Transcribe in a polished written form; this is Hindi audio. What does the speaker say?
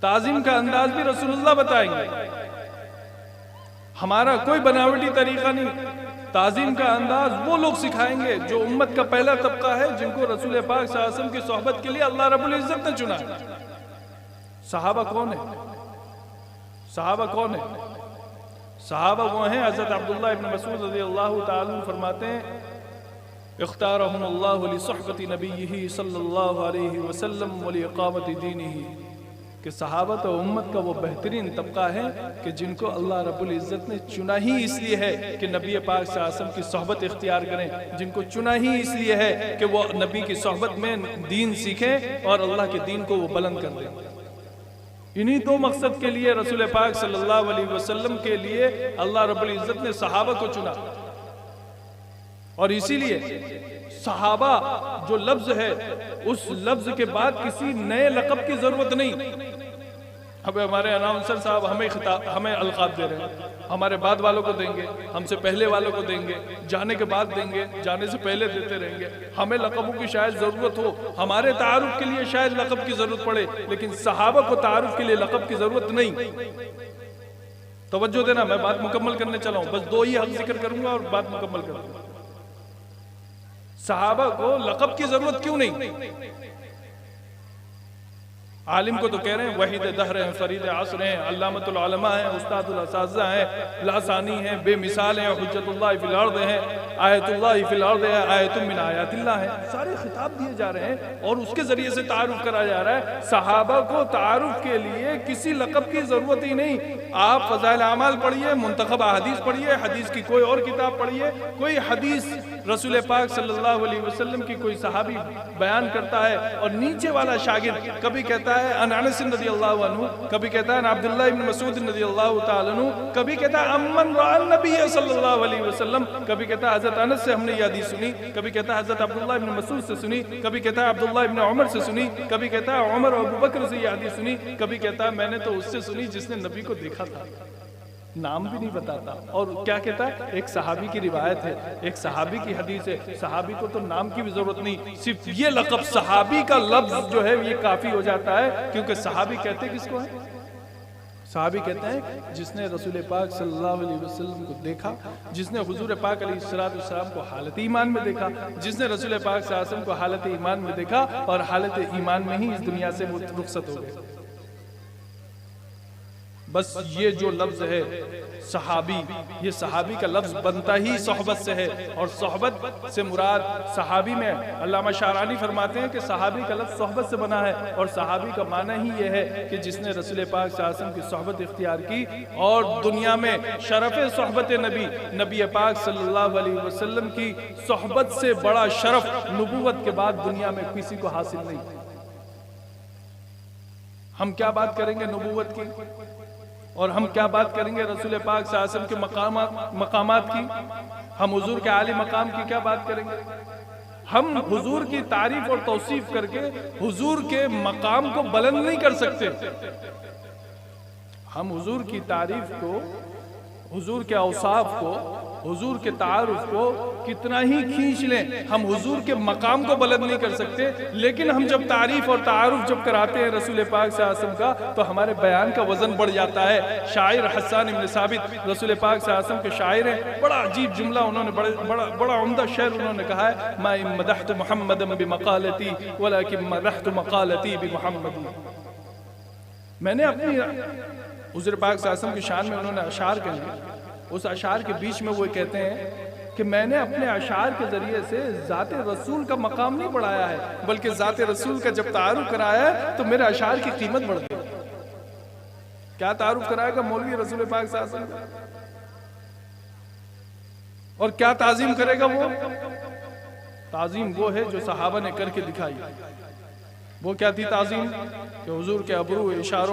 ताजीम का अंदाज भी रसूलुल्लाह बताएंगे। हमारा कोई बनावटी तरीका नहीं। ताजीम का अंदाज वो लोग सिखाएंगे जो उम्मत का पहला तबका है, जिनको रसूल पाक सल्लल्लाहु अलैहि वसल्लम की सोहबत के लिए अल्लाह रब्बुल इज्जत ने चुना। सहाबा कौन है? सहाबा कौन है? सहाबा वो हैं, हज़रत अब्दुल्लाह इब्न मसूद रज़ियल्लाहु ताला अन्हु फरमाते हैं, इख्तारहुमुल्लाहु लिसुहबति नबिय्यिही सल्लल्लाहु अलैहि वसल्लम व लिइक़ामति दीनिही, कि सहाबत और उम्मत का वो बेहतरीन तबका है कि जिनको अल्लाह रब्बुल इज़्ज़त ने चुना ही इसलिए है कि नबी पाक सल्लल्लाहु अलैहि वसल्लम की सोहबत इख्तियार करें, जिनको चुना ही इसलिए है कि वो नबी की सोहबत में दीन सीखें और अल्लाह के दीन को वो बुलंद कर दें। इन्हीं दो मकसद के लिए रसूल पाक सल्लल्लाहु अलैहि वसल्लम के लिए अल्लाह रब्बुल इज़्ज़त ने सहाबा को चुना। और इसीलिए सहाबा जो लफ्ज है, उस लफ्ज के बाद किसी नए लक़ब की जरूरत नहीं। अब हमारे अनाउंसर साहब हमें अलक़ाब दे रहे हैं, हमारे बाद वालों को देंगे, हमसे पहले वालों को देंगे, जाने के बाद देंगे, जाने से पहले देते रहेंगे। हमें लक़बों की शायद ज़रूरत हो, हमारे तारुफ के लिए शायद लक़ब की ज़रूरत पड़े, लेकिन सहाबा को तारुफ के लिए लक़ब की ज़रूरत नहीं। तवज्जो देना, मैं बात मुकम्मल करने चला हूँ, बस दो ही हक़ जिक्र करूँगा और बात मुकम्मल करूँगा। सहाबा को लक़ब की ज़रूरत क्यों नहीं? आलिम को तो कह रहे हैं वहीद दहर हैं, फरीद असर हैं, अल्लामतुल उलमा हैं, उस्तादुल असातिज़ा हैं, लासानी हैं, बेमिसाल हैं, हुज्जतुल्लाह फिल अर्द हैं, आयतुल्लाह फिल अर्द है, आयतुम मिन आयातिल्लाह हैं। सारे खिताब दिए जा रहे हैं और उसके जरिए से तारुफ कराया जा रहा है। सहाबा को तारुफ के लिए किसी लक़ब की जरूरत ही नहीं। आप फ़ज़ाइल आमाल पढ़िए, मुंतखब अहादीस पढ़िए, हदीस की कोई और किताब पढ़िए, कोई हदीस रसूल पाक सल्लल्लाहु अलैहि वसल्लम की कोई सहाबी बयान करता है और नीचे वाला शागिर्द कभी कहता है अन अनस रज़ियल्लाहु अन्हु, कभी कहता है अब्दुल्लाह इब्न मसूद रज़ियल्लाहु ताला अन्हु, कभी कहता है अम्मन रअन नबी सल्लल्लाहु अलैहि वसल्लम, कभी कहता है हज़रत अनस से हमने ये हदीस सुनी, कभी कहता है हज़रत अब्दुल्लाह इब्न मसूद से सुनी, कभी कहता है अब्दुल्लाह इब्न उमर से सुनी, कभी कहता है उमर और अबू बकर से ये हदीस सुनी, कभी कहता है मैंने तो उससे सुनी जिसने नबी को देखा था। नाम भी नहीं बताता। और क्या कहता है? एक सहाबी की रिवायत है, एक सहाबी की हदीस है। सहाबी को तो नाम की भी जरूरत नहीं, सिर्फ ये लक़ब सहाबी का लफ्ज जो है ये काफी हो जाता है। क्योंकि सहाबी कहते किसको है? सहाबी कहते हैं जिसने रसूल पाक सल्लल्लाहु अलैहि वसल्लम को देखा, जिसने हुजूर पाक अलैहिस्सलाम को हालत ईमान में देखा, जिसने रसूल पाक सल्लल्लाहु अलैहि वसल्लम को हालत ईमान में देखा और हालत ईमान में ही इस दुनिया से वो रुखसत हो गए। बस ये जो लफ्ज है सहाबी, ये सहाबी का लफ्ज बनता ही सोहबत से है। और सोहबत से मुराद सहाबी में अल्लामा शारानी फरमाते हैं कि सहाबी का लफ्ज सोहबत से बना है और सहाबी का माना ही ये है कि जिसने रसूल पाक सल्लल्लाहु अलैहि वसल्लम की सोहबत इख्तियार की। और दुनिया में शरफ सोहबत नबी पाक सल्लल्लाहु अलैहि वसल्लम की सोहबत से बड़ा शरफ नबूवत के बाद दुनिया में किसी को हासिल नहीं। हम क्या बात करेंगे नबूवत की, और हम क्या बात करेंगे रसूल पाक सल्लल्लाहु अलैहि वसल्लम के मकामात की, हम हुजूर के आली मकाम की क्या बात करेंगे? हम हुजूर की तारीफ और तौसीफ करके हुजूर के मकाम को बुलंद नहीं कर सकते। हम हुजूर की तारीफ को, हुजूर के औसाफ को, हुजूर के तारुफ को कितना ही खींच लें, हम हुजूर के मकाम को बुलंद नहीं कर सकते। लेकिन हम जब तारीफ और तारुफ जब कराते हैं रसूल पाक सल्लल्लाहु अलैहि वसल्लम का, तो हमारे बयान का वजन बढ़ जाता है। शायर हस्सान इब्न साबित रसूल पाक सल्लल्लाहु अलैहि वसल्लम के शायर हैं। बड़ा अजीब जुमला उन्होंने, बड़ा उम्दा शेर उन्होंने कहा है, मा मदहतु मुहम्मदन बिमक़ालती वलाकिन मदहतु मक़ालती बिमुहम्मदी। मैंने अपनी हुजूर पाक सल्लल्लाहु अलैहि वसल्लम की शान में उन्होंने अशार कहे, उस अशार के बीच में वो कहते हैं कि मैंने अपने अशार के जरिए से ज़ाते रसूल का मकाम नहीं बढ़ाया है, बल्कि ज़ाते रसूल का जब तारुफ कराया है तो मेरे अशार की कीमत बढ़ गई। क्या तारुफ कराएगा मौलवी रसूल पाक सल्लल्लाहु अलैहि वसल्लम, और क्या ताजीम करेगा वो? ताजीम वो है जो सहाबा ने करके दिखाई। वो क्या थी ताजीम? कि हुजूर के अबरू इशारों